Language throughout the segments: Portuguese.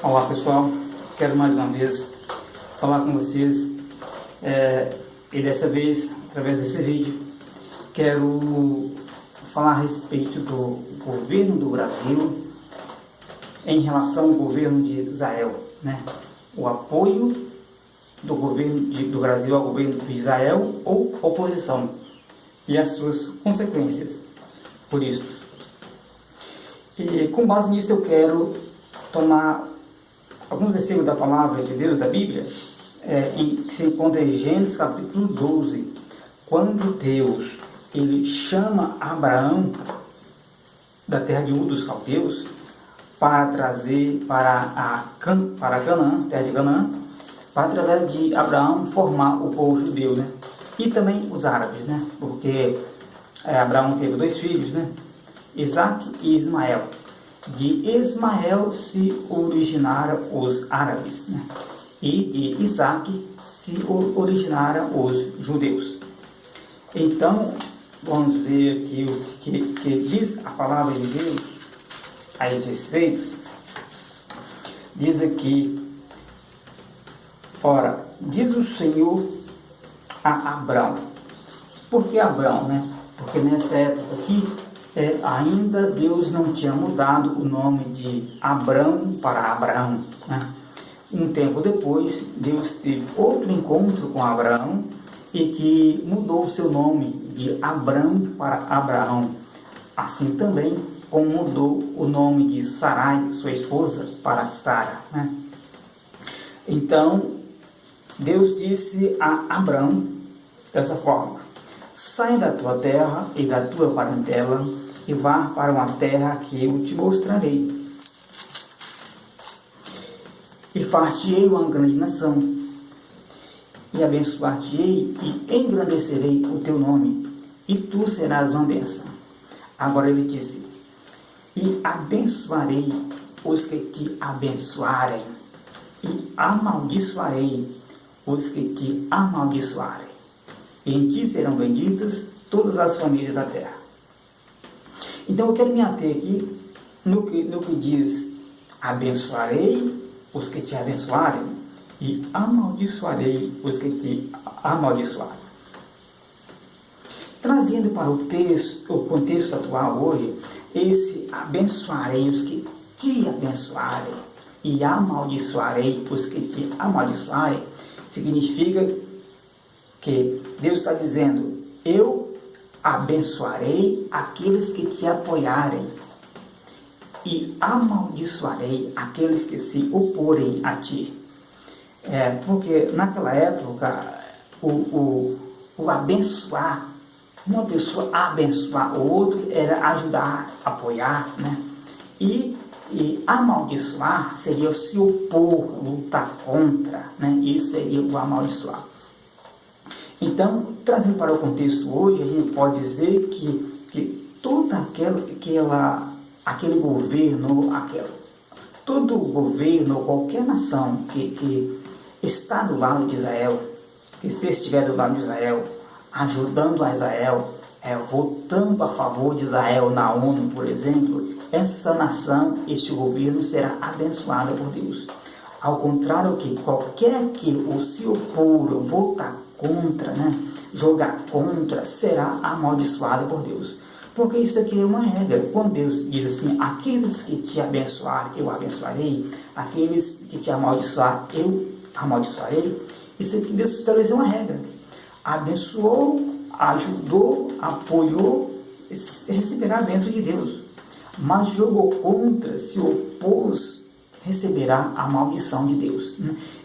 Olá pessoal, quero mais uma vez falar com vocês e dessa vez, através desse vídeo, quero falar a respeito do governo do Brasil em relação ao governo de Israel, né? O apoio do governo do Brasil ao governo de Israel ou oposição e as suas consequências por isso. E com base nisso eu quero tomar alguns versículos da palavra de Deus, da Bíblia, que se encontra em Gênesis capítulo 12, quando Deus ele chama Abraão da terra de Ur dos Caldeus para trazer para Canaã, terra de Canaã, para através de Abraão formar o povo judeu, né? E também os árabes, né? Porque Abraão teve 2 filhos, né? Isaac e Ismael. De Ismael se originaram os árabes, né? E de Isaac se originaram os judeus. Então, vamos ver aqui o que diz a palavra de Deus a esse respeito. Diz aqui, ora, diz o Senhor a Abraão. Por que Abraão, né? Porque nesta época aqui, ainda Deus não tinha mudado o nome de Abrão para Abraão, né? Um tempo depois, Deus teve outro encontro com Abraão e que mudou o seu nome de Abrão para Abraão. Assim também como mudou o nome de Sarai, sua esposa, para Sara, né? Então, Deus disse a Abrão dessa forma: sai da tua terra e da tua parentela e vá para uma terra que eu te mostrarei. E far-te-ei uma grande nação, e abençoar-te-ei e engrandecerei o teu nome, e tu serás uma bênção. Agora ele disse: e abençoarei os que te abençoarem, e amaldiçoarei os que te amaldiçoarem. Em ti serão benditas todas as famílias da terra. Então eu quero me ater aqui no que diz: abençoarei os que te abençoarem e amaldiçoarei os que te amaldiçoarem. Trazendo para o contexto atual hoje, esse abençoarei os que te abençoarem e amaldiçoarei os que te amaldiçoarem, significa que Deus está dizendo: eu abençoarei aqueles que te apoiarem e amaldiçoarei aqueles que se oporem a ti. Porque naquela época o abençoar, uma pessoa abençoar o outro era ajudar, apoiar, né? E amaldiçoar seria se opor, lutar contra, né? Isso seria o amaldiçoar. Então, trazendo para o contexto hoje, a gente pode dizer que todo aquele governo, todo governo, qualquer nação que está do lado de Israel, que se estiver do lado de Israel, ajudando a Israel, votando a favor de Israel na ONU, por exemplo, essa nação, este governo será abençoado por Deus. Ao contrário que qualquer que o se opor, votar contra, né, jogar contra, será amaldiçoado por Deus. Porque isso aqui é uma regra. Quando Deus diz assim: aqueles que te abençoar, eu abençoarei, aqueles que te amaldiçoar, eu amaldiçoarei, isso aqui Deus estabeleceu uma regra. Abençoou, ajudou, apoiou, receberá a bênção de Deus. Mas jogou contra, se opôs, receberá a maldição de Deus.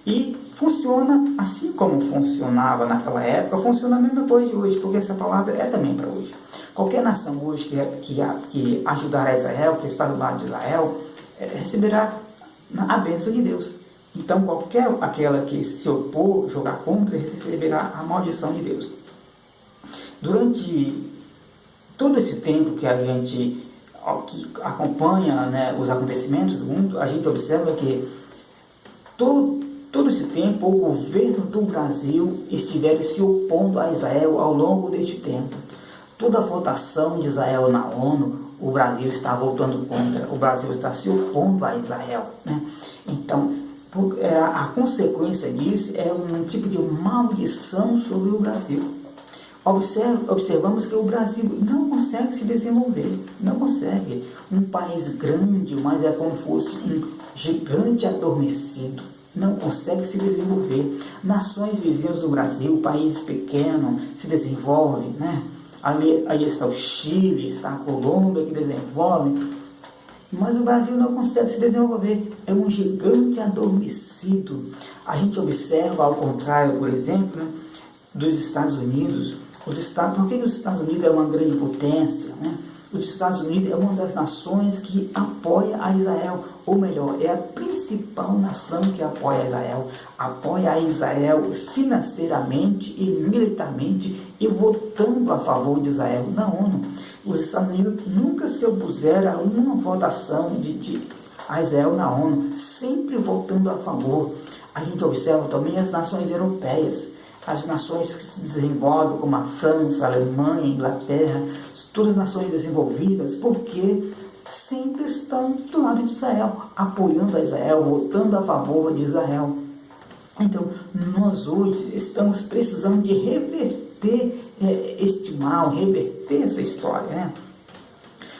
E funciona assim como funcionava naquela época, funciona a mesma coisa de hoje, porque essa palavra é também para hoje. Qualquer nação hoje que ajudar a Israel, que está do lado de Israel, receberá a bênção de Deus. Então, aquela que se opor, jogar contra, receberá a maldição de Deus. Durante todo esse tempo que a gente acompanha, né, os acontecimentos do mundo, a gente observa que todo esse tempo o governo do Brasil estivesse se opondo a Israel ao longo deste tempo. Toda a votação de Israel na ONU, o Brasil está voltando contra, o Brasil está se opondo a Israel, né? Então, a consequência disso é um tipo de maldição sobre o Brasil. Observamos que o Brasil não consegue se desenvolver, não consegue. Um país grande, mas é como se fosse um gigante adormecido, não consegue se desenvolver. Nações vizinhas do Brasil, país pequeno, se desenvolvem, né? Aí está o Chile, está a Colômbia que desenvolve, mas o Brasil não consegue se desenvolver, é um gigante adormecido. A gente observa, ao contrário, por exemplo, né, dos Estados Unidos. Por que os Estados Unidos é uma grande potência, né? Os Estados Unidos é uma das nações que apoia a Israel, ou melhor, é a principal nação que apoia a Israel financeiramente e militarmente e votando a favor de Israel na ONU. Os Estados Unidos nunca se opuseram a uma votação a Israel na ONU, sempre votando a favor. A gente observa também as nações europeias, as nações que se desenvolvem, como a França, a Alemanha, a Inglaterra, todas as nações desenvolvidas, porque sempre estão do lado de Israel, apoiando a Israel, votando a favor de Israel. Então, nós hoje estamos precisando de reverter este mal, reverter essa história, né?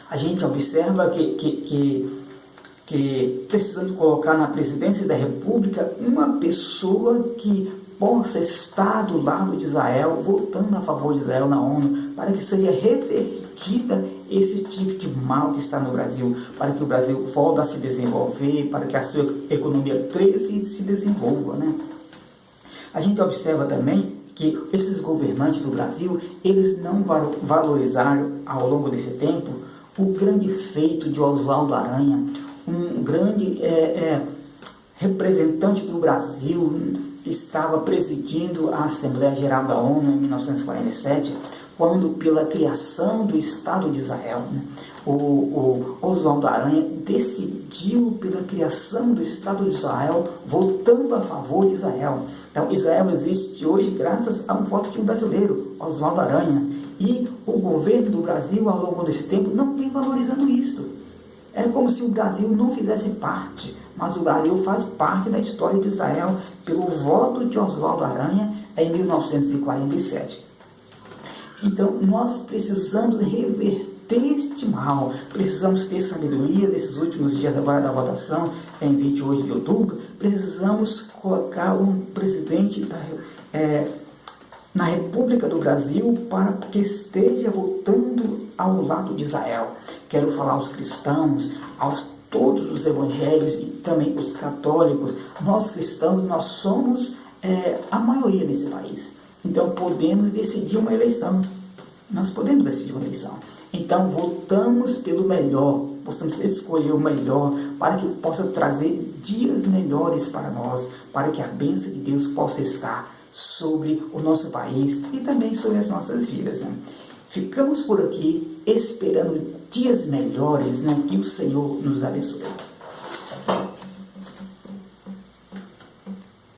A gente observa que precisando colocar na presidência da República uma pessoa que possa estar do lado de Israel, votando a favor de Israel na ONU, para que seja revertida esse tipo de mal que está no Brasil, para que o Brasil volte a se desenvolver, para que a sua economia cresça e se desenvolva, né? A gente observa também que esses governantes do Brasil, eles não valorizaram ao longo desse tempo o grande feito de Oswaldo Aranha, um grande representante do Brasil, que estava presidindo a Assembleia Geral da ONU em 1947, quando pela criação do Estado de Israel, né, o Oswaldo Aranha decidiu pela criação do Estado de Israel, votando a favor de Israel. Então, Israel existe hoje graças a um voto de um brasileiro, Oswaldo Aranha, e o governo do Brasil, ao longo desse tempo, não vem valorizando isso. É como se o Brasil não fizesse parte, mas o Brasil faz parte da história de Israel pelo voto de Oswaldo Aranha em 1947. Então, nós precisamos reverter este mal, precisamos ter sabedoria nesses últimos dias agora da votação, em 28 de outubro, precisamos colocar um presidente na República do Brasil para que esteja votando ao lado de Israel. Quero falar aos cristãos, todos os evangélicos e também os católicos. Nós cristãos, nós somos a maioria desse país. Então podemos decidir uma eleição. Nós podemos decidir uma eleição. Então votamos pelo melhor, possamos escolher o melhor, para que possa trazer dias melhores para nós, para que a bênção de Deus possa estar sobre o nosso país e também sobre as nossas vidas, né? Ficamos por aqui esperando dias melhores, né? Que o Senhor nos abençoe.